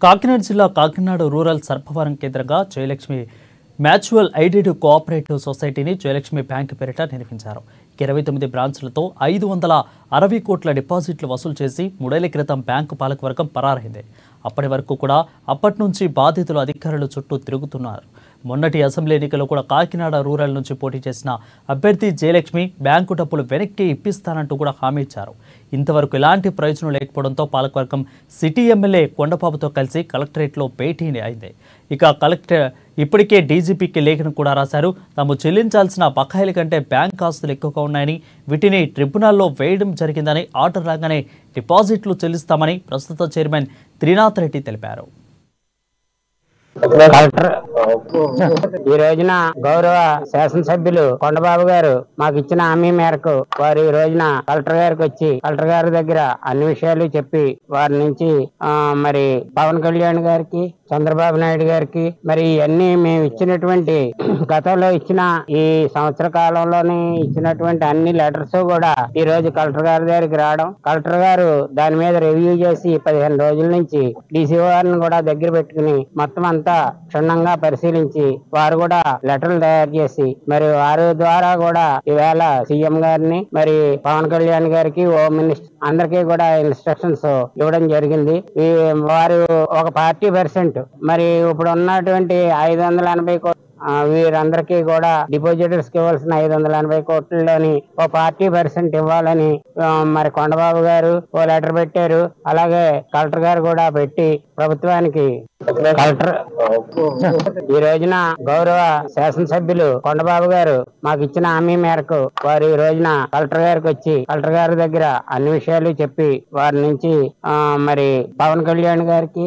కాకినాడ జిల్లా కాకినాడ రూరల్ సర్పవరం కేంద్రంగా Jayalakshmi mutual aided cooperative సొసైటీని జయలక్ష్మి బ్యాంకు పేరిట నిర్మించారు. 29 బ్రాంచ్లతో 560 కోట్ల డిపాజిట్లు వసూలు చేసి 3 ఏళ్ల క్రితం బ్యాంకు పాలకవర్గం పరారైంది. అప్పటి వరకు కూడా అప్పటి నుంచి బాధితులు అధికారుల చుట్టూ తిరుగుతున్నారు. మొన్నటి అసెంబ్లీ ఎన్నికల్లో కూడా కాకినాడ రూరల్ నుంచి పోటీ చేసిన అభ్యర్థి జయలక్ష్మి బ్యాంకు డబ్బులు వెనక్కి ఇప్పిస్తానంటూ కూడా హామీ ఇచ్చారు. ఇంతవరకు ఎలాంటి ప్రయోజనం లేకపోవడంతో పాలకవర్గం సిటీ ఎమ్మెల్యే కొండబాబుతో కలిసి కలెక్టరేట్లో భేటీ అయింది. ఇక కలెక్టర్ ఇప్పటికే డీజీపీకి లేఖను కూడా రాశారు. తాము చెల్లించాల్సిన బకాయిల కంటే బ్యాంక్ ఆస్తులు ఎక్కువగా ఉన్నాయని, వీటిని ట్రిబ్యునల్లో వేయడం జరిగిందని, ఆర్డర్ రాగానే డిపాజిట్లు చెల్లిస్తామని ప్రస్తుత చైర్మన్ త్రినాథ్ రెడ్డి తెలిపారు. కలెక్టర్ ఈ రోజున గౌరవ శాసనసభ్యులు కొండబాబు గారు మాకు ఇచ్చిన హామీ మేరకు వారు ఈ రోజున కలెక్టర్ గారికి వచ్చి కలెక్టర్ గారి దగ్గర అన్ని విషయాలు చెప్పి వారి నుంచి మరి పవన్ కళ్యాణ్ గారికి, చంద్రబాబు నాయుడు గారికి మరి ఇవన్నీ మేము ఇచ్చినటువంటి గతంలో ఇచ్చిన ఈ సంవత్సర కాలంలోని ఇచ్చినటువంటి అన్ని లెటర్స్ కూడా ఈ రోజు కలెక్టర్ గారి దగ్గరికి రావడం, కలెక్టర్ గారు దాని మీద రివ్యూ చేసి 15 రోజుల నుంచి డీసీఓ గారిని కూడా దగ్గర పెట్టుకుని మొత్తం అంతా క్షుణ్ణంగా పరిశీలించి వారు కూడా లెటర్లు తయారు చేసి మరి వారి ద్వారా కూడా ఈవేళ సీఎం గారిని మరి పవన్ కళ్యాణ్ గారికి, హోమ్ మినిస్టర్ అందరికీ కూడా ఇన్స్ట్రక్షన్స్ ఇవ్వడం జరిగింది. వారు ఒక 40% మరి ఇప్పుడు ఉన్నటువంటి 580 కోట్లు వీరందరికీ కూడా డిపాజిటర్స్ కి ఇవ్వాల్సిన 580 కోట్లలోని ఓ 40% ఇవ్వాలని మరి కొండబాబు గారు ఓ లెటర్ పెట్టారు. అలాగే కలెక్టర్ గారు కూడా పెట్టి ప్రభుత్వానికి కలెక్టర్ ఈ రోజున గౌరవ శాసనసభ్యులు కొండబాబు గారు మాకు ఇచ్చిన హామీ మేరకు వారు ఈ రోజున కలెక్టర్ గారికి వచ్చి కలెక్టర్ గారి దగ్గర అన్ని విషయాలు చెప్పి వారి నుంచి మరి పవన్ కళ్యాణ్ గారికి,